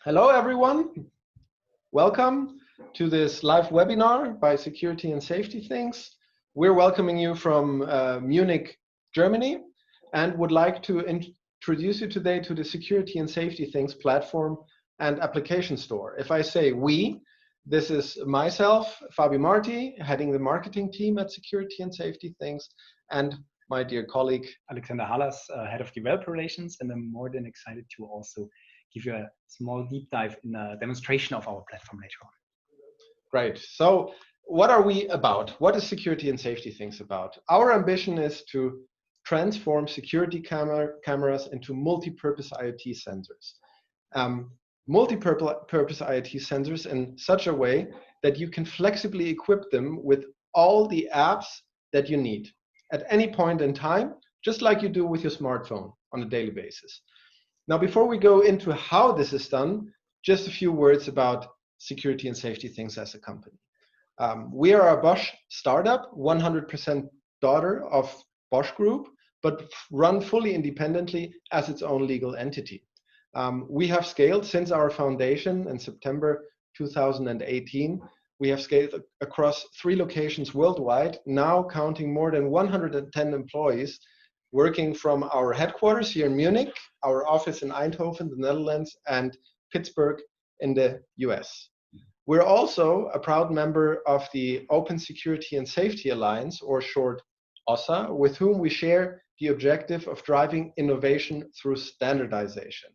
Hello, everyone. Welcome to this live webinar by Security and Safety Things. We're welcoming you from Munich, Germany, and would like to introduce you today to the Security and Safety Things platform and application store. If I say we, this is myself, Fabio Marti, heading the marketing team at Security and Safety Things, and my dear colleague, Alexander, head of developer relations, and I'm more than excited to also give you a small deep dive in a demonstration of our platform later on. Great. So what are we about? What is Security and Safety Things about? Our ambition is to transform security cameras into multi-purpose IoT sensors. Multi-purpose IoT sensors in such a way that you can flexibly equip them with all the apps that you need at any point in time, just like you do with your smartphone on a daily basis. Now, before we go into how this is done, just a few words about Security and Safety Things as a company. We are a Bosch startup, 100% daughter of Bosch Group, but run fully independently as its own legal entity. We have scaled since our foundation in September 2018. We have scaled across 3 locations worldwide, now counting more than 110 employees, working from our headquarters here in Munich, our office in Eindhoven, the Netherlands, and Pittsburgh in the US. We're also a proud member of the Open Security and Safety Alliance, or short OSSA, with whom we share the objective of driving innovation through standardization.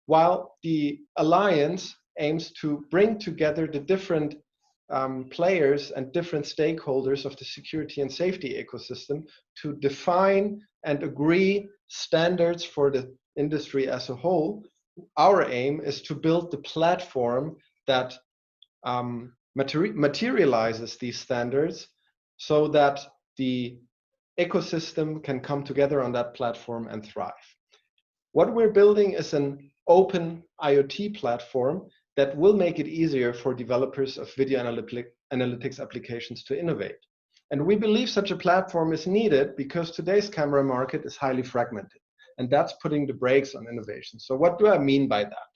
While the Alliance aims to bring together the different players and different stakeholders of the security and safety ecosystem to define and agree standards for the industry as a whole, our aim is to build the platform that materializes these standards so that the ecosystem can come together on that platform and thrive. What we're building is an open IoT platform that will make it easier for developers of video analytics applications to innovate. And we believe such a platform is needed because today's camera market is highly fragmented, and that's putting the brakes on innovation. So what do I mean by that?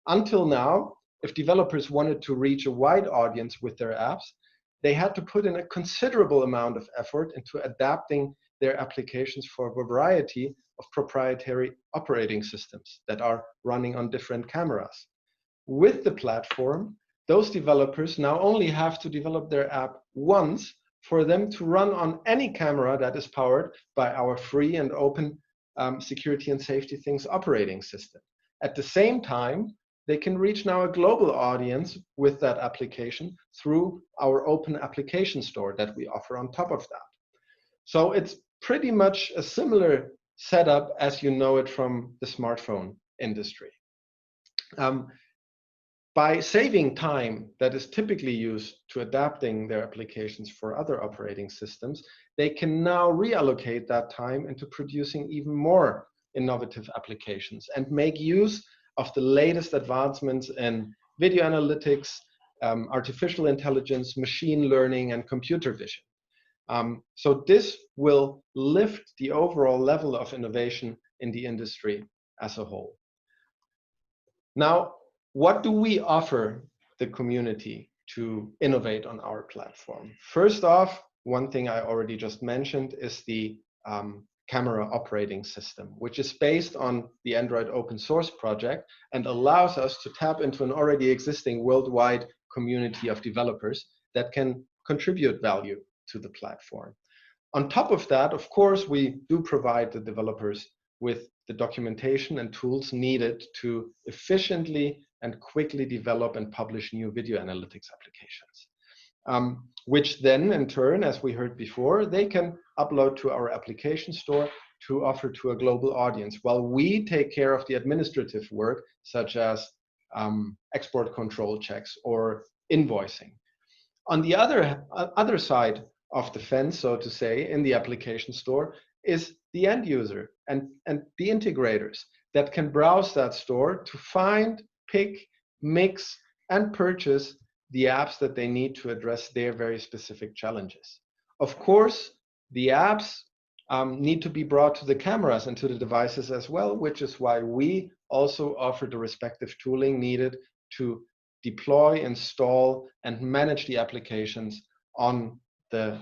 Until now, if developers wanted to reach a wide audience with their apps, they had to put in a considerable amount of effort into adapting their applications for a variety of proprietary operating systems that are running on different cameras. With the platform, those developers now only have to develop their app once for them to run on any camera that is powered by our free and open Security and Safety Things operating system. At the same time, they can reach now a global audience with that application through our open application store that we offer on top of that. So it's pretty much a similar setup as you know it from the smartphone industry. By saving time that is typically used to adapting their applications for other operating systems, they can now reallocate that time into producing even more innovative applications and make use of the latest advancements in video analytics, artificial intelligence, machine learning, and computer vision. So this will lift the overall level of innovation in the industry as a whole. Now, what do we offer the community to innovate on our platform? First off, one thing I already just mentioned is the camera operating system, which is based on the Android open source project and allows us to tap into an already existing worldwide community of developers that can contribute value to the platform. On top of that, of course, we do provide the developers with the documentation and tools needed to efficiently and quickly develop and publish new video analytics applications, which then in turn, as we heard before, they can upload to our application store to offer to a global audience, while we take care of the administrative work, such as export control checks or invoicing. On the other side of the fence, so to say, in the application store is the end user and the integrators that can browse that store to find, pick, mix, and purchase the apps that they need to address their very specific challenges. Of course, the apps need to be brought to the cameras and to the devices as well, which is why we also offer the respective tooling needed to deploy, install, and manage the applications on the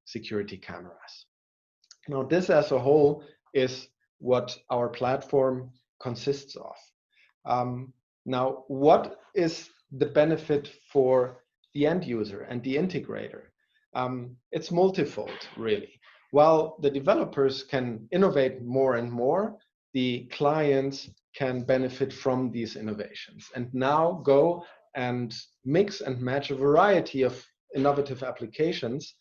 security cameras. Now, this as a whole is what our platform consists of. Now, what is the benefit for the end user and the integrator? It's multifold, really. While the developers can innovate more and more, the clients can benefit from these innovations and now go and mix and match a variety of innovative applications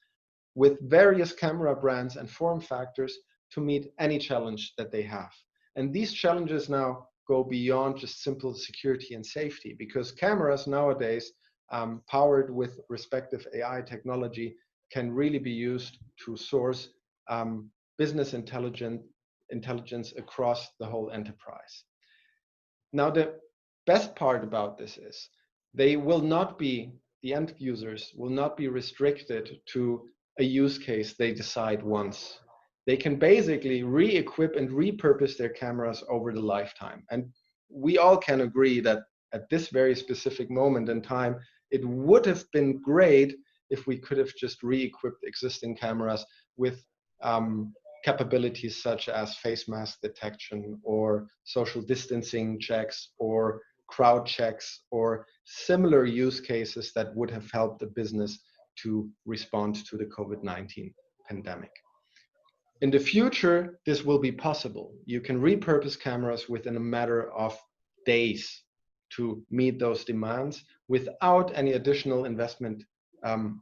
with various camera brands and form factors to meet any challenge that they have. And these challenges now go beyond just simple security and safety, because cameras nowadays, powered with respective AI technology, can really be used to source business intelligence across the whole enterprise. Now, the best part about this is they will not be, the end users will not be restricted to a use case they decide once. They can basically re-equip and repurpose their cameras over the lifetime. And we all can agree that at this very specific moment in time, it would have been great if we could have just re-equipped existing cameras with capabilities such as face mask detection or social distancing checks or crowd checks or similar use cases that would have helped the business to respond to the COVID-19 pandemic. In the future, this will be possible. You can repurpose cameras within a matter of days to meet those demands without any additional investment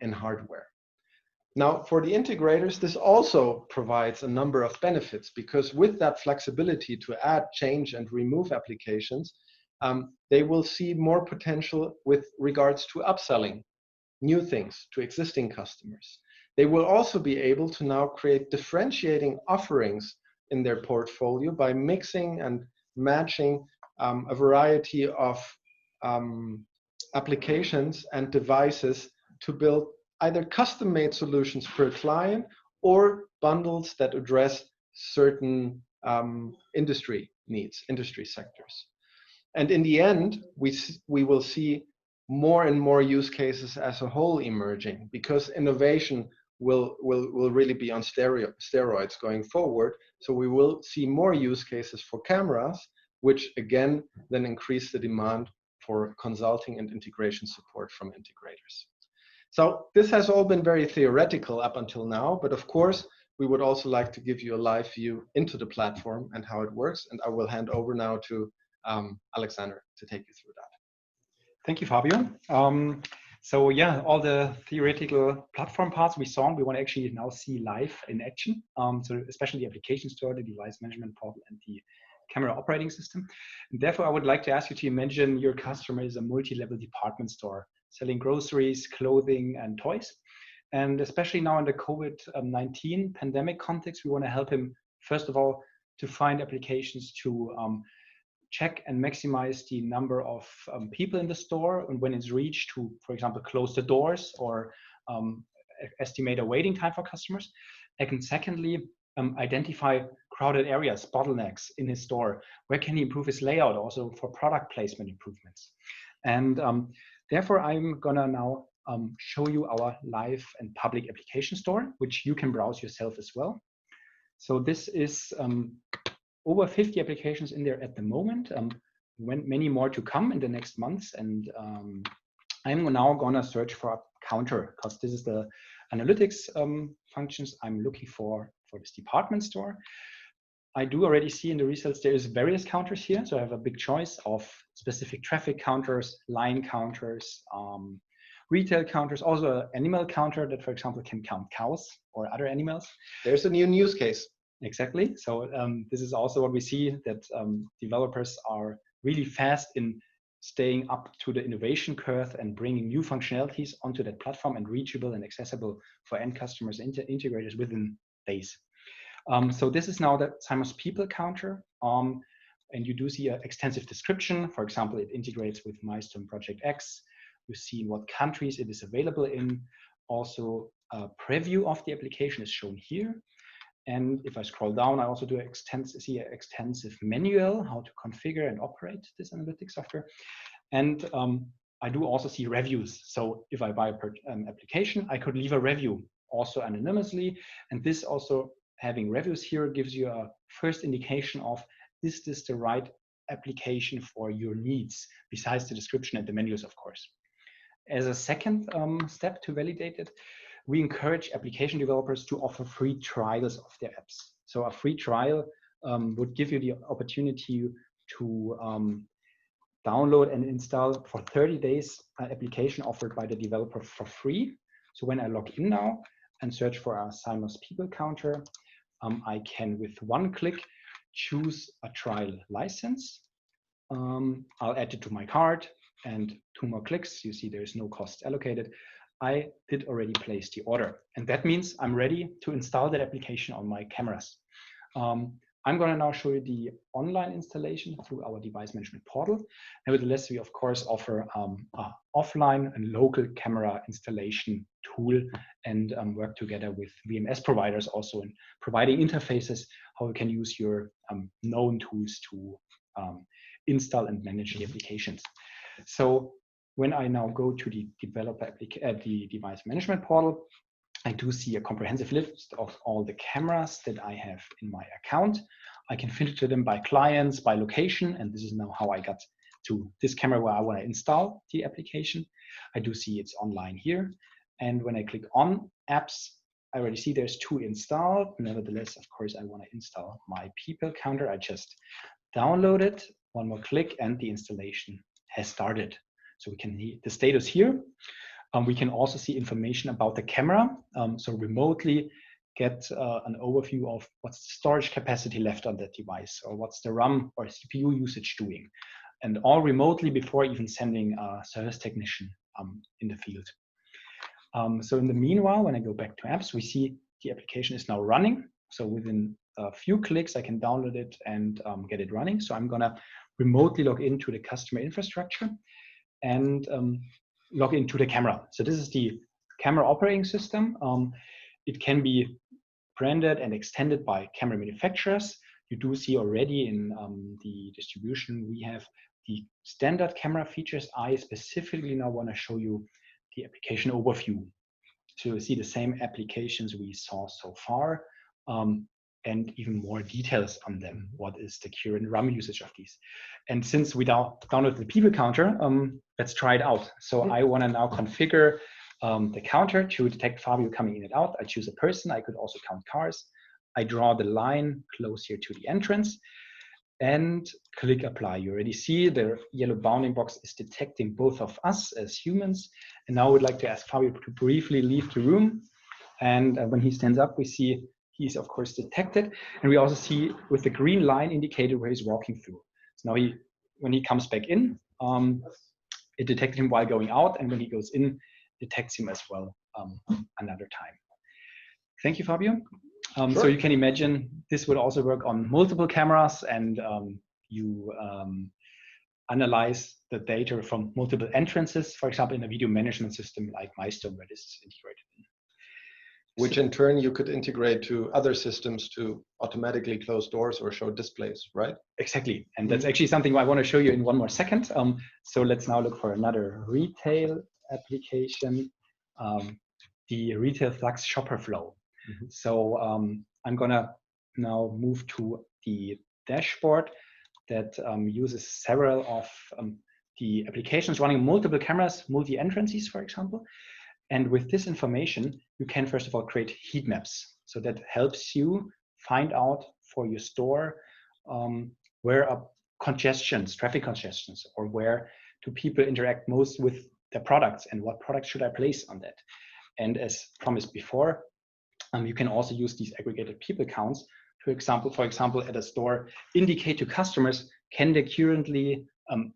in hardware. Now, for the integrators, this also provides a number of benefits, because with that flexibility to add, change, and remove applications, they will see more potential with regards to upselling new things to existing customers. They will also be able to now create differentiating offerings in their portfolio by mixing and matching a variety of applications and devices to build either custom-made solutions per client or bundles that address certain industry needs, industry sectors. And in the end, we will see more and more use cases as a whole emerging, because innovation will really be on steroids going forward. So we will see more use cases for cameras, which again then increase the demand for consulting and integration support from integrators. So this has all been very theoretical up until now, but of course, we would also like to give you a live view into the platform and how it works. And I will hand over now to Alexander to take you through that. Thank you, Fabio. So yeah, all the theoretical platform parts we saw, we want to actually now see live in action. So especially the application store, the device management portal, and the camera operating system. And therefore, I would like to ask you to imagine your customer is a multi-level department store selling groceries, clothing, and toys. And especially now in the COVID-19 pandemic context, we want to help him, first of all, to find applications to check and maximize the number of people in the store, and when it's reached, to, for example, close the doors or estimate a waiting time for customers. And secondly, identify crowded areas, bottlenecks in his store. Where can he improve his layout also for product placement improvements? And therefore, I'm gonna now show you our live and public application store, which you can browse yourself as well. So this is over 50 applications in there at the moment, many more to come in the next months. And I'm now gonna search for a counter, because this is the analytics functions I'm looking for this department store. I do already see in the results there is various counters here. So I have a big choice of specific traffic counters, line counters, retail counters, also an animal counter that, for example, can count cows or other animals. There's a new use case. Exactly. So this is also what we see, that developers are really fast in staying up to the innovation curve and bringing new functionalities onto that platform and reachable and accessible for end customers and integrators within days. So this is now the Simos people counter. And you do see an extensive description. For example, it integrates with Milestone Project X. You see in what countries it is available in. Also, a preview of the application is shown here. And if I scroll down, I also do see an extensive manual, how to configure and operate this analytics software. And I do also see reviews. So if I buy an application, I could leave a review also anonymously. And this also, having reviews here, gives you a first indication of, is this the right application for your needs, besides the description and the menus, of course. As a second step to validate it, we encourage application developers to offer free trials of their apps. So a free trial would give you the opportunity to download and install for 30 days an application offered by the developer for free. So when I log in now and search for a Simos people counter, I can with one click choose a trial license. I'll add it to my cart, and 2 more clicks, you see there's no cost allocated. I did already place the order, and that means I'm ready to install that application on my cameras. I'm going to now show you the online installation through our device management portal. Nevertheless, we of course offer an offline and local camera installation tool, and work together with VMS providers also in providing interfaces how you can use your known tools to install and manage the applications. So when I now go to the the device management portal, I do see a comprehensive list of all the cameras that I have in my account. I can filter them by clients, by location, and this is now how I got to this camera where I want to install the application. I do see it's online here. And when I click on apps, I already see there's 2 installed. Nevertheless, of course, I want to install my people counter. I just download it, 1 more click, and the installation has started. So we can see the status here. We can also see information about the camera. So remotely get an overview of what's the storage capacity left on that device, or what's the RAM or CPU usage doing. And all remotely before even sending a service technician in the field. So in the meanwhile, when I go back to apps, we see the application is now running. So within a few clicks, I can download it and get it running. So I'm gonna remotely log into the customer infrastructure and log into the camera. So this is the camera operating system. It can be branded and extended by camera manufacturers. You do see already in the distribution, we have the standard camera features. I specifically now want to show you the application overview. So you see the same applications we saw so far, and even more details on them. What is the current RAM usage of these? And since we downloaded the people counter, let's try it out. So I want to now configure the counter to detect Fabio coming in and out. I choose a person. I could also count cars. I draw the line close here to the entrance and click apply. You already see the yellow bounding box is detecting both of us as humans. And now I would like to ask Fabio to briefly leave the room. And when he stands up, we see he's of course detected. And we also see with the green line indicated where he's walking through. So now when he comes back in, it detects him while going out. And when he goes in, detects him as well another time. Thank you, Fabio. Sure. So you can imagine this would also work on multiple cameras, and you analyze the data from multiple entrances, for example, in a video management system like Milestone, where this is integrated in. Which in turn you could integrate to other systems to automatically close doors or show displays, right? Exactly. And that's actually something I want to show you in 1 more second. So let's now look for another retail application, the retail flux shopper flow. So I'm gonna now move to the dashboard that uses several of the applications running multiple cameras, multi-entrances, for example. And with this information, you can first of all create heat maps. So that helps you find out for your store where are congestions, traffic congestions, or where do people interact most with their products, and what products should I place on that. And as promised before, you can also use these aggregated people counts to for example, at a store, indicate to customers, can they currently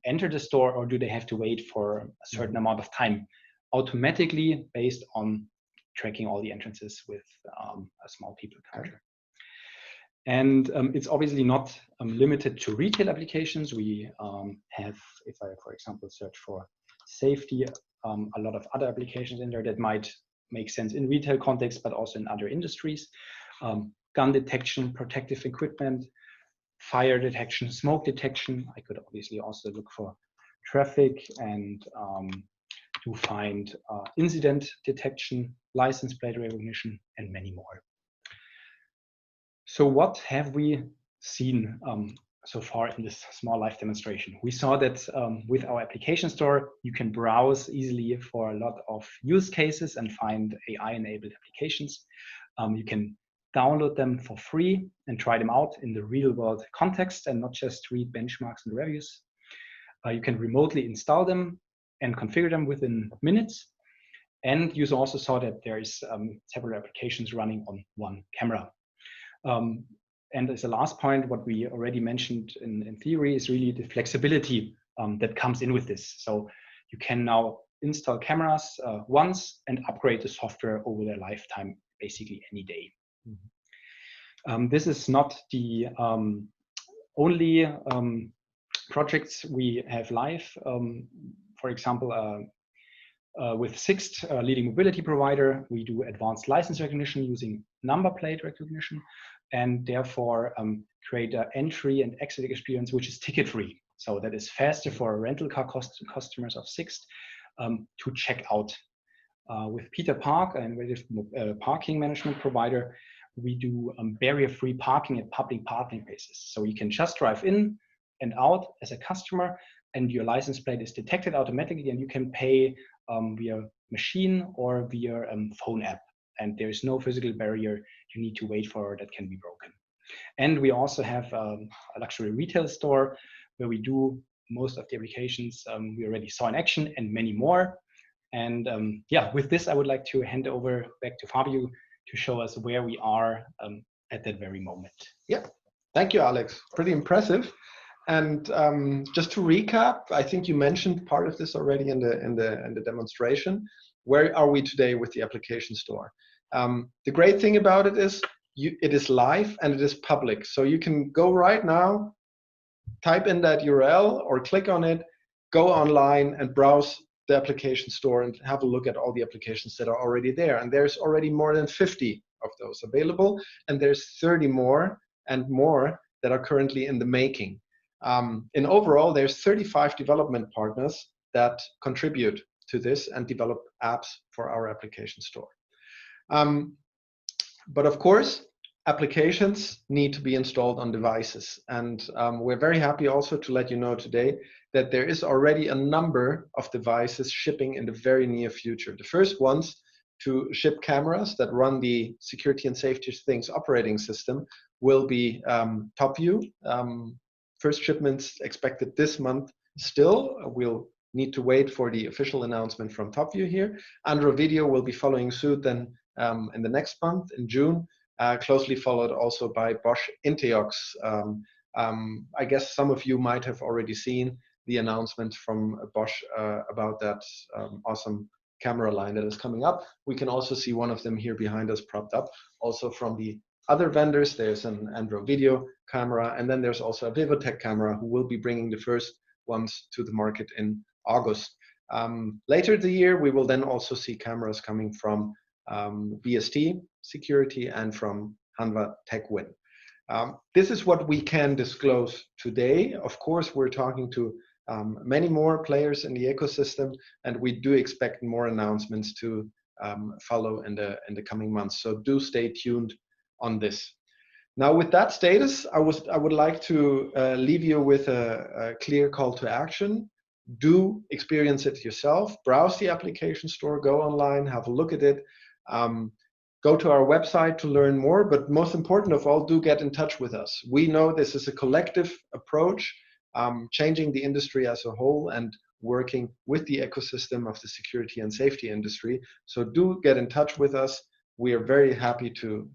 enter the store, or do they have to wait for a certain amount of time, automatically based on tracking all the entrances with a small people counter. And it's obviously not limited to retail applications. We have, if I, for example, search for safety, a lot of other applications in there that might make sense in retail context, but also in other industries. gun detection, protective equipment, fire detection, smoke detection. I could obviously also look for traffic and to find incident detection, license plate recognition, and many more. So what have we seen so far in this small live demonstration? We saw that with our application store, you can browse easily for a lot of use cases and find AI-enabled applications. You can download them for free and try them out in the real-world context and not just read benchmarks and reviews. You can remotely install them and configure them within minutes. And you also saw that there is several applications running on one camera. And as a last point, what we already mentioned in theory is really the flexibility that comes in with this. So you can now install cameras once and upgrade the software over their lifetime, basically any day. Mm-hmm. This is not the only projects we have live. For example, with Sixt, a leading mobility provider, we do advanced license recognition using number plate recognition, and therefore create an entry and exit experience which is ticket-free. So that is faster for rental car customers of Sixt to check out. With Peter Park, an innovative parking management provider, we do barrier-free parking at public parking places. So you can just drive in and out as a customer, and your license plate is detected automatically, and you can pay via machine or via phone app. And there is no physical barrier you need to wait for that can be broken. And we also have a luxury retail store where we do most of the applications we already saw in action and many more. And yeah, with this, I would like to hand over back to Fabio to show us where we are at that very moment. Yeah, thank you, Alex. Pretty impressive. And just to recap, I think you mentioned part of this already in the demonstration. Where are we today with the application store? The great thing about it is it is live and it is public. So you can go right now, type in that URL or click on it, go online and browse the application store and have a look at all the applications that are already there. And there's already more than 50 of those available, and there's 30 more and more that are currently in the making. In overall, there's 35 development partners that contribute to this and develop apps for our application store. But of course, applications need to be installed on devices. And we're very happy also to let you know today that there is already a number of devices shipping in the very near future. The first ones to ship cameras that run the security and safety things operating system will be TopView. First shipments expected this month still. We'll need to wait for the official announcement from TopView here. Andro Video will be following suit then in the next month, in June, closely followed also by Bosch Inteox. I guess some of you might have already seen the announcement from Bosch about that awesome camera line that is coming up. We can also see one of them here behind us propped up. Also from the other vendors, there's an Andro Video camera, and then there's also a Vivotech camera who will be bringing the first ones to the market in August. Later the year, we will then also see cameras coming from BST Security and from Hanwha TechWin. This is what we can disclose today. Of course, we're talking to many more players in the ecosystem, and we do expect more announcements to follow in the coming months. So do stay tuned on this. Now, with that status, I would like to leave you with a clear call to action. Do experience it yourself. Browse the application store, go online, have a look at it. Go to our website to learn more, but most important of all, do get in touch with us. We know this is a collective approach, changing the industry as a whole and working with the ecosystem of the security and safety industry. So do get in touch with us. We are very happy to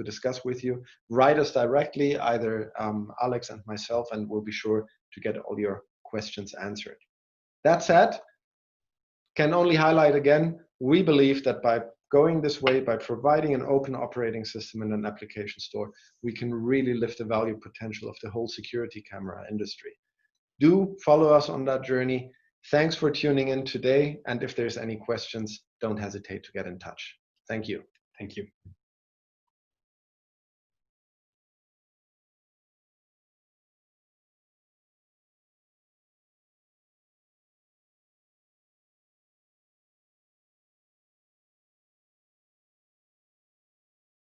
discuss with you. Write us directly, either Alex and myself, and we'll be sure to get all your questions answered. That said, can only highlight again, we believe that by going this way, by providing an open operating system in an application store, we can really lift the value potential of the whole security camera industry. Do follow us on that journey. Thanks for tuning in today. And if there's any questions, don't hesitate to get in touch. Thank you. Thank you.